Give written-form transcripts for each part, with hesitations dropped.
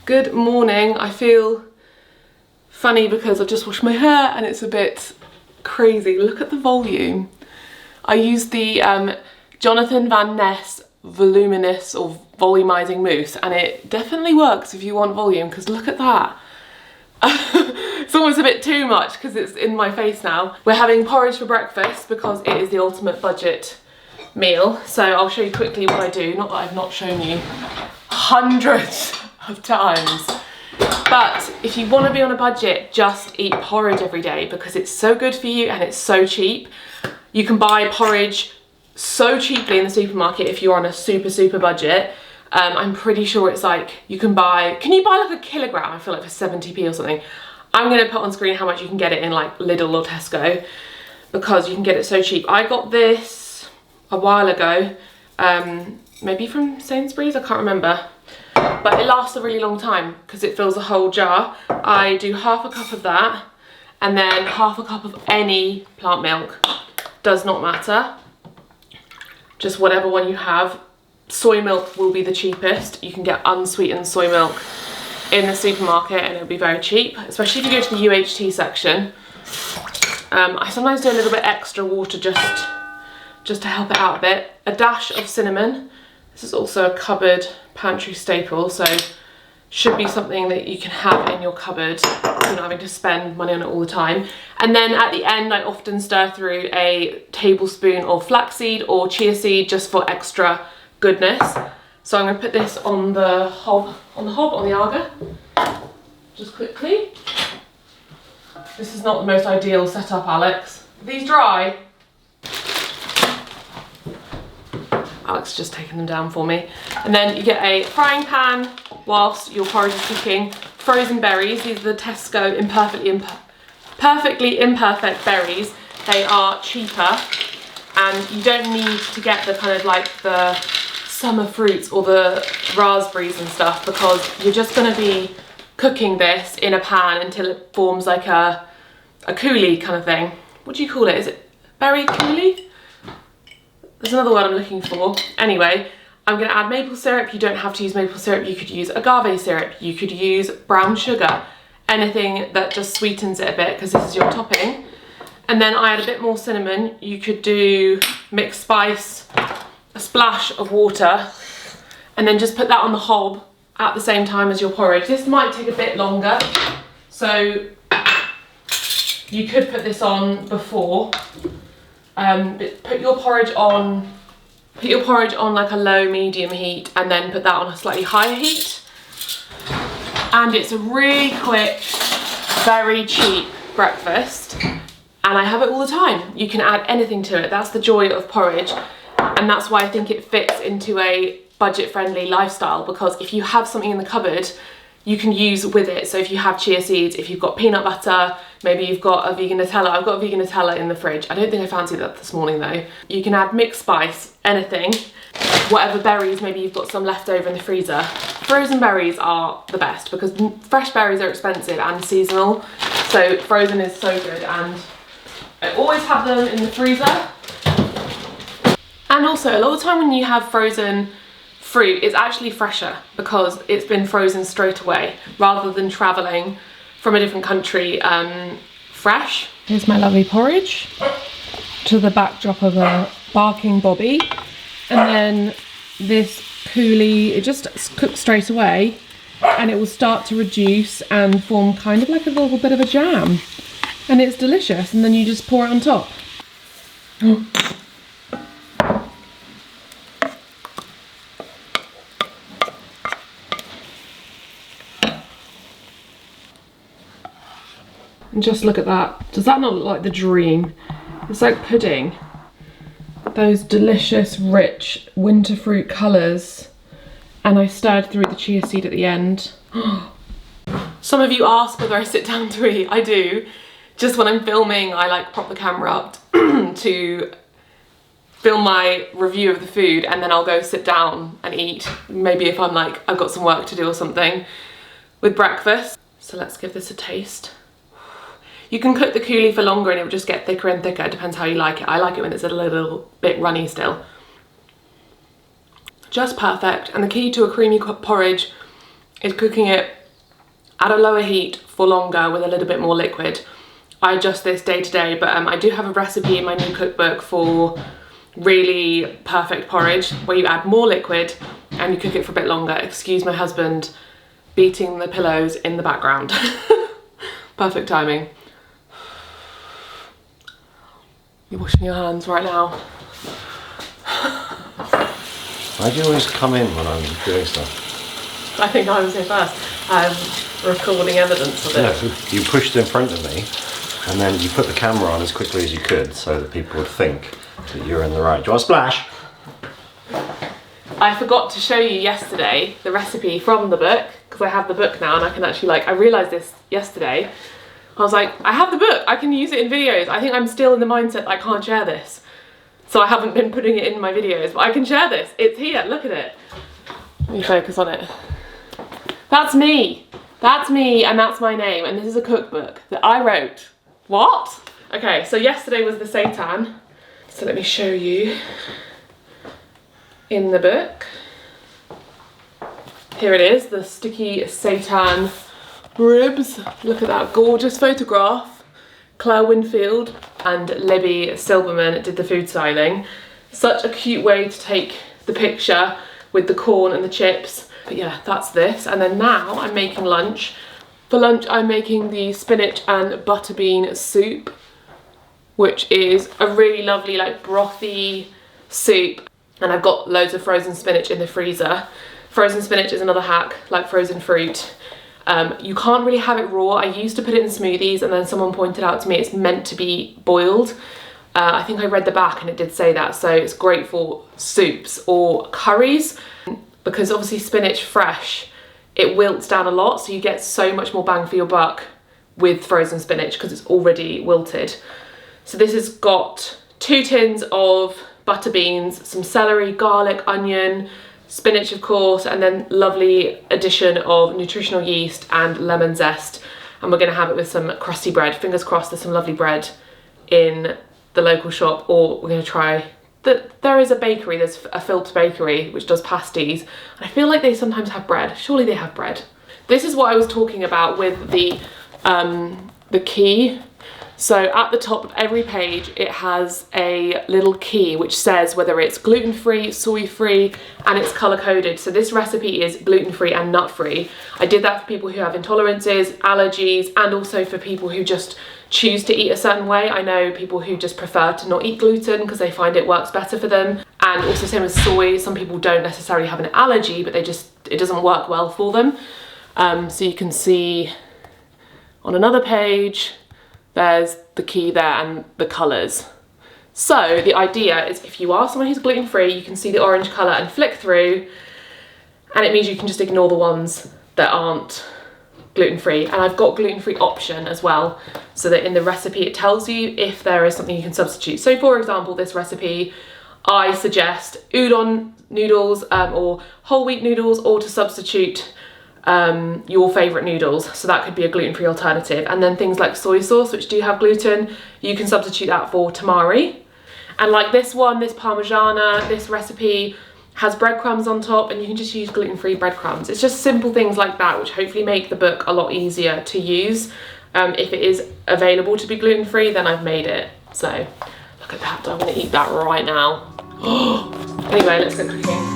Good morning. I feel funny because I've just washed my hair and it's a bit crazy. Look at the volume. I used the Jonathan Van Ness Voluminous or Volumizing Mousse, and it definitely works if you want volume, because look at that. It's almost a bit too much because it's in my face now. We're having porridge for breakfast because it is the ultimate budget meal. So I'll show you quickly what I do. Not that I've not shown you hundreds of times. But if you want to be on a budget, just eat porridge every day because it's so good for you and it's so cheap. You can buy porridge so cheaply in the supermarket if you're on a super budget. I'm pretty sure it's like you can you buy like a kilogram, I feel like, for 70p or something. I'm going to put on screen how much you can get it in like Lidl or Tesco because you can get it so cheap. I got this a while ago, maybe from Sainsbury's, I can't remember. But it lasts a really long time because it fills a whole jar. I do half a cup of that and then half a cup of any plant milk. Does not matter. Just whatever one you have. Soy milk will be the cheapest. You can get unsweetened soy milk in the supermarket and it'll be very cheap, especially if you go to the UHT section. I sometimes do a little bit extra water just to help it out a bit. A dash of cinnamon. This is also a cupboard pantry staple, so should be something that you can have in your cupboard. You're not having to spend money on it all the time. And then at the end, I often stir through a tablespoon of flaxseed or chia seed just for extra goodness. So I'm going to put this on the hob, on the Aga, just quickly. This is not the most ideal setup, Alex. Are these dry? Alex has just taken them down for me. And then you get a frying pan whilst your porridge is cooking. Frozen berries, these are the Tesco perfectly imperfect berries. They are cheaper and you don't need to get the kind of like the summer fruits or the raspberries and stuff because you're just going to be cooking this in a pan until it forms like a coulis kind of thing. What do you call it? Is it berry coulis? There's another word I'm looking for. Anyway, I'm going to add maple syrup. You don't have to use maple syrup. You could use agave syrup. You could use brown sugar. Anything that just sweetens it a bit because this is your topping. And then I add a bit more cinnamon. You could do mixed spice, a splash of water, and then just put that on the hob at the same time as your porridge. This might take a bit longer, so you could put this on before. Put your porridge on like a low medium heat and then put that on a slightly higher heat. And it's a really quick, very cheap breakfast. And I have it all the time. You can add anything to it. That's the joy of porridge. And that's why I think it fits into a budget-friendly lifestyle, because if you have something in the cupboard, you can use with it. So if you have chia seeds, if you've got peanut butter, maybe you've got a vegan Nutella. I've got a vegan Nutella in the fridge. I don't think I fancied that this morning though. You can add mixed spice, anything, whatever berries, maybe you've got some left over in the freezer. Frozen berries are the best because fresh berries are expensive and seasonal. So frozen is so good, and I always have them in the freezer. And also a lot of the time when you have frozen fruit, it's actually fresher because it's been frozen straight away rather than travelling from a different country fresh. Here's my lovely porridge to the backdrop of a barking bobby, and then this coulis, it just cooks straight away and it will start to reduce and form kind of like a little bit of a jam, and it's delicious, and then you just pour it on top. And just look at that. Does that not look like the dream? It's like pudding. Those delicious, rich winter fruit colours. And I stirred through the chia seed at the end. Some of you ask whether I sit down to eat. I do. Just when I'm filming, I like prop the camera up to film my review of the food, and then I'll go sit down and eat. Maybe if I'm like, I've got some work to do or something with breakfast. So let's give this a taste. You can cook the coulis for longer and it will just get thicker and thicker. It depends how you like it. I like it when it's a little bit runny still. Just perfect. And the key to a creamy porridge is cooking it at a lower heat for longer with a little bit more liquid. I adjust this day to day, but I do have a recipe in my new cookbook for really perfect porridge where you add more liquid and you cook it for a bit longer. Excuse my husband beating the pillows in the background. Perfect timing. You're washing your hands right now. Why do you always come in when I'm doing stuff? I think I was here first. I'm recording evidence of it. No, you pushed in front of me and then you put the camera on as quickly as you could so that people would think that you're in the right. Do you want a splash? I forgot to show you yesterday the recipe from the book, because I have the book now and I can actually I realised this yesterday. I was like, I have the book, I can use it in videos. I think I'm still in the mindset that I can't share this. So I haven't been putting it in my videos, but I can share this. It's here, look at it. Let me focus on it. That's me. That's me and that's my name. And this is a cookbook that I wrote. What? Okay, so yesterday was the seitan. So let me show you in the book. Here it is, the sticky seitan ribs. Look at that gorgeous photograph. Claire Winfield and Libby Silverman did the food styling. Such a cute way to take the picture with the corn and the chips. But yeah, that's this. And then now I'm making lunch. For lunch, I'm making the spinach and butter bean soup, which is a really lovely, brothy soup. And I've got loads of frozen spinach in the freezer. Frozen spinach is another hack, like frozen fruit. You can't really have it raw. I used to put it in smoothies and then someone pointed out to me it's meant to be boiled. I think I read the back and it did say that, so it's great for soups or curries, because obviously spinach fresh, it wilts down a lot, so you get so much more bang for your buck with frozen spinach because it's already wilted. So this has got 2 tins of butter beans, some celery, garlic, onion, spinach of course, and then lovely addition of nutritional yeast and lemon zest. And we're gonna have it with some crusty bread. Fingers crossed there's some lovely bread in the local shop, or we're gonna try, there is a bakery, there's a Philps bakery which does pasties, and I feel like they sometimes have bread. Surely they have bread. This is what I was talking about with the key. So at the top of every page, it has a little key which says whether it's gluten-free, soy-free, and it's color-coded. So this recipe is gluten-free and nut-free. I did that for people who have intolerances, allergies, and also for people who just choose to eat a certain way. I know people who just prefer to not eat gluten because they find it works better for them. And also same as soy, some people don't necessarily have an allergy, but it doesn't work well for them. So you can see on another page, there's the key there and the colours. So the idea is if you are someone who's gluten-free, you can see the orange colour and flick through, and it means you can just ignore the ones that aren't gluten-free. And I've got gluten-free option as well, so that in the recipe it tells you if there is something you can substitute. So for example, this recipe, I suggest udon noodles or whole wheat noodles, or to substitute your favourite noodles, so that could be a gluten-free alternative. And then things like soy sauce, which do have gluten, you can substitute that for tamari. And like this one, this parmigiana, this recipe has breadcrumbs on top, and you can just use gluten-free breadcrumbs. It's just simple things like that which hopefully make the book a lot easier to use. If it is available to be gluten-free, then I've made it. So look at that, I want to eat that right now. Anyway, let's get cooking.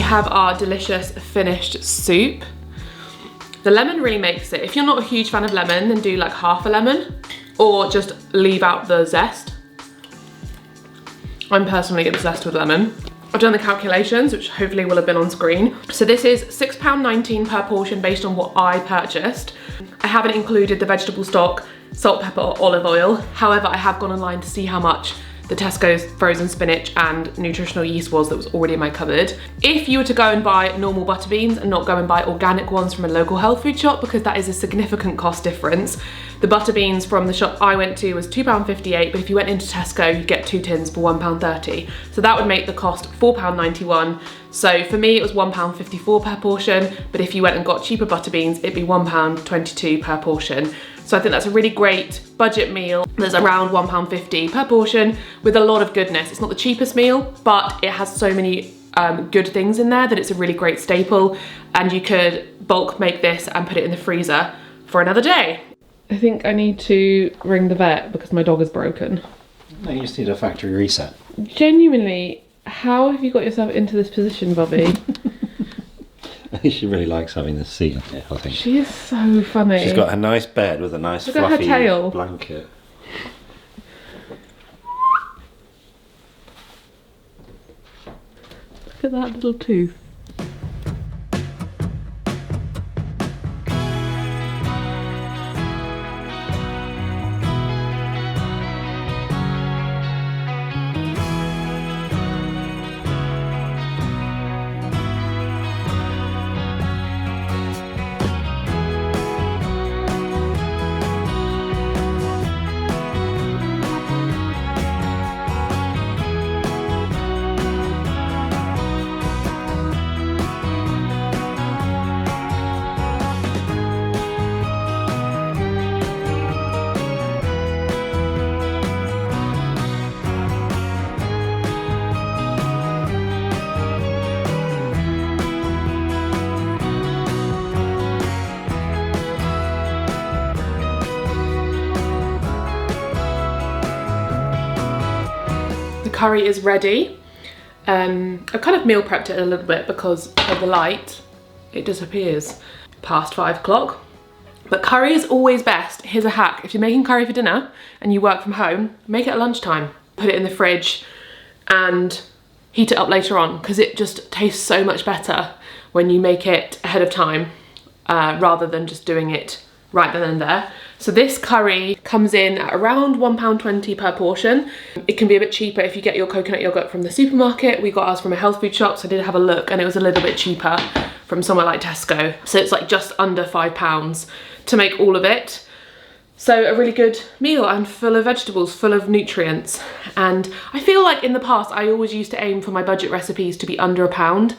Have our delicious finished soup. The lemon really makes it. If you're not a huge fan of lemon, then do like half a lemon. or just leave out the zest. I'm personally getting zest with lemon. I've done the calculations, which hopefully will have been on screen. So this is £6.19 per portion based on what I purchased. I haven't included the vegetable stock, salt, pepper, or olive oil. However, I have gone online to see how much the Tesco's frozen spinach and nutritional yeast was that was already in my cupboard. If you were to go and buy normal butter beans and not go and buy organic ones from a local health food shop, because that is a significant cost difference. The butter beans from the shop I went to was £2.58, but if you went into Tesco, you'd get 2 tins for £1.30. So that would make the cost £4.91. So for me, it was £1.54 per portion, but if you went and got cheaper butter beans, it'd be £1.22 per portion. So I think that's a really great budget meal. There's around £1.50 per portion with a lot of goodness. It's not the cheapest meal, but it has so many good things in there that it's a really great staple, and you could bulk make this and put it in the freezer for another day. I think I need to ring the vet because my dog is broken. No, you just need a factory reset. Genuinely, how have you got yourself into this position, Bobby? She really likes having this seat, yeah, I think. She is so funny. She's got a nice bed with a nice Look at her fluffy tail. blanket. Look at that little tooth. Curry is ready. I've kind of meal prepped it a little bit because of the light, it disappears past 5 o'clock. But curry is always best. Here's a hack. If you're making curry for dinner and you work from home, make it at lunchtime. Put it in the fridge and heat it up later on, because it just tastes so much better when you make it ahead of time rather than just doing it right then and there. So this curry comes in at around £1.20 per portion. It can be a bit cheaper if you get your coconut yogurt from the supermarket. We got ours from a health food shop, so I did have a look, and it was a little bit cheaper from somewhere like Tesco. So it's like just under £5 to make all of it. So a really good meal and full of vegetables, full of nutrients. And I feel like in the past, I always used to aim for my budget recipes to be under £1,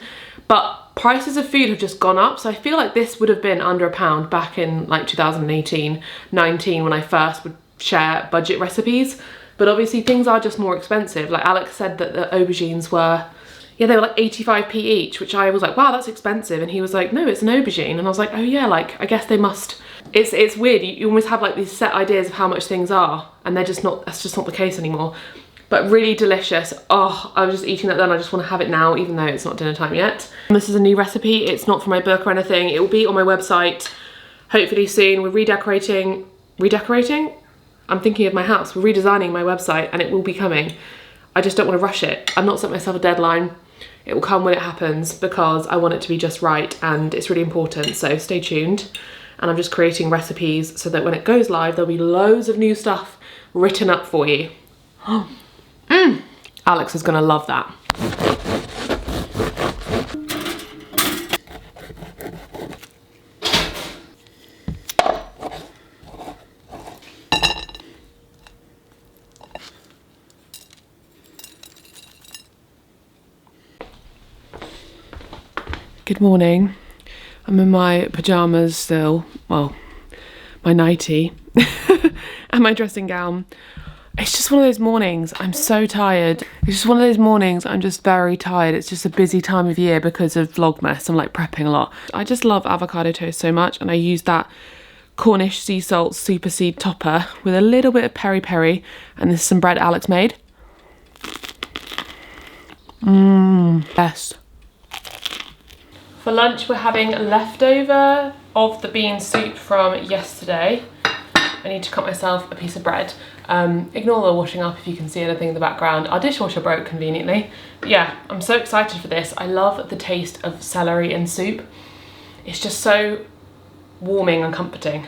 but prices of food have just gone up, so I feel like this would have been under £1 back in like 2018, 19 when I first would share budget recipes. But obviously things are just more expensive. Like Alex said that the aubergines were, yeah, they were like 85p each, which I was like, wow, that's expensive. And he was like, no, it's an aubergine. And I was like, oh yeah, like I guess they must. It's weird, you almost have like these set ideas of how much things are, and they're just not, that's just not the case anymore. But really delicious. Oh, I was just eating that then. I just want to have it now, even though it's not dinner time yet. This is a new recipe. It's not for my book or anything. It will be on my website hopefully soon. We're redecorating? I'm thinking of my house. We're redesigning my website and it will be coming. I just don't want to rush it. I've not set myself a deadline. It will come when it happens because I want it to be just right and it's really important. So stay tuned. And I'm just creating recipes so that when it goes live, there'll be loads of new stuff written up for you. Alex is gonna love that. Good morning. I'm in my pajamas still. Well, my nightie and my dressing gown. It's just one of those mornings, I'm so tired. It's just one of those mornings, I'm just very tired. It's just a busy time of year because of Vlogmas. I'm like prepping a lot. I just love avocado toast so much, and I use that Cornish sea salt super seed topper with a little bit of peri-peri, and this is some bread Alex made. Best. For lunch we're having leftover of the bean soup from yesterday. I need to cut myself a piece of bread. Ignore the washing up if you can see anything in the background. Our dishwasher broke conveniently. But yeah, I'm so excited for this. I love the taste of celery in soup. It's just so warming and comforting.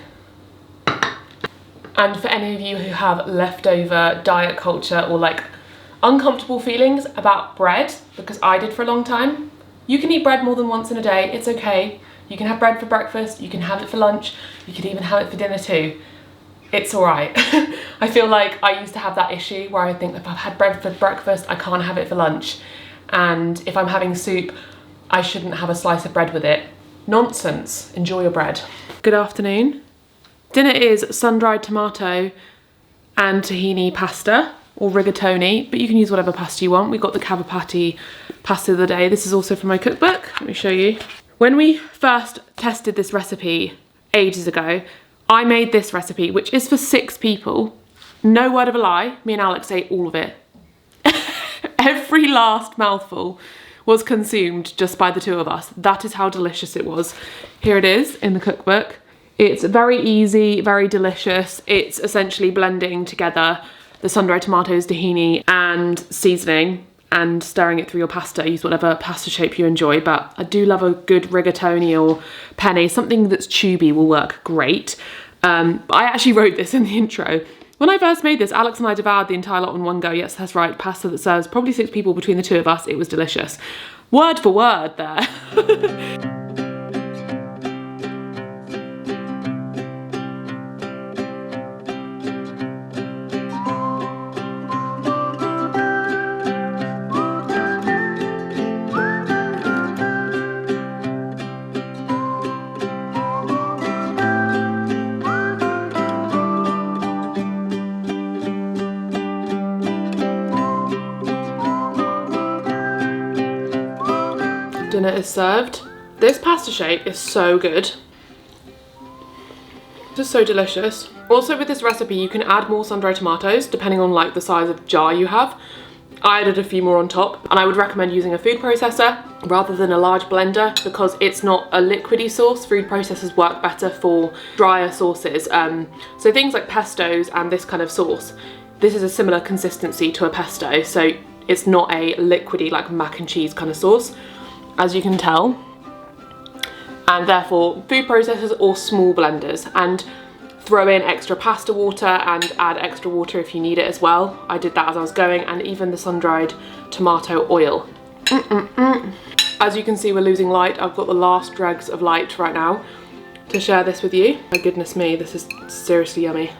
And for any of you who have leftover diet culture or like uncomfortable feelings about bread, because I did for a long time, you can eat bread more than once in a day. It's okay. You can have bread for breakfast, you can have it for lunch, you could even have it for dinner too. It's all right. I feel like I used to have that issue where I think if I've had bread for breakfast, I can't have it for lunch. And if I'm having soup, I shouldn't have a slice of bread with it. Nonsense. Enjoy your bread. Good afternoon. Dinner is sun-dried tomato and tahini pasta, or rigatoni, but you can use whatever pasta you want. We got the cavapati pasta of the day. This is also from my cookbook. Let me show you. When we first tested this recipe ages ago, I made this recipe, which is for 6 people. No word of a lie, me and Alex ate all of it. Every last mouthful was consumed just by the 2 of us. That is how delicious it was. Here it is in the cookbook. It's very easy, very delicious. It's essentially blending together the sun-dried tomatoes, tahini, and seasoning, and stirring it through your pasta. Use whatever pasta shape you enjoy, but I do love a good rigatoni or penne. Something that's chewy will work great. I actually wrote this in the intro. When I first made this, Alex and I devoured the entire lot in one go. Yes, that's right, pasta that serves probably 6 people between the 2 of us. It was delicious. Word for word there. Dinner is served. This pasta shape is so good. Just so delicious. Also with this recipe, you can add more sun-dried tomatoes depending on like the size of jar you have. I added a few more on top, and I would recommend using a food processor rather than a large blender because it's not a liquidy sauce. Food processors work better for drier sauces. So things like pestos and this kind of sauce, this is a similar consistency to a pesto, so it's not a liquidy like mac and cheese kind of sauce, as you can tell. And therefore food processors or small blenders, and throw in extra pasta water and add extra water if you need it as well. I did that as I was going, and even the sun-dried tomato oil. As you can see, we're losing light. I've got the last dregs of light right now to share this with you. My goodness me, this is seriously yummy.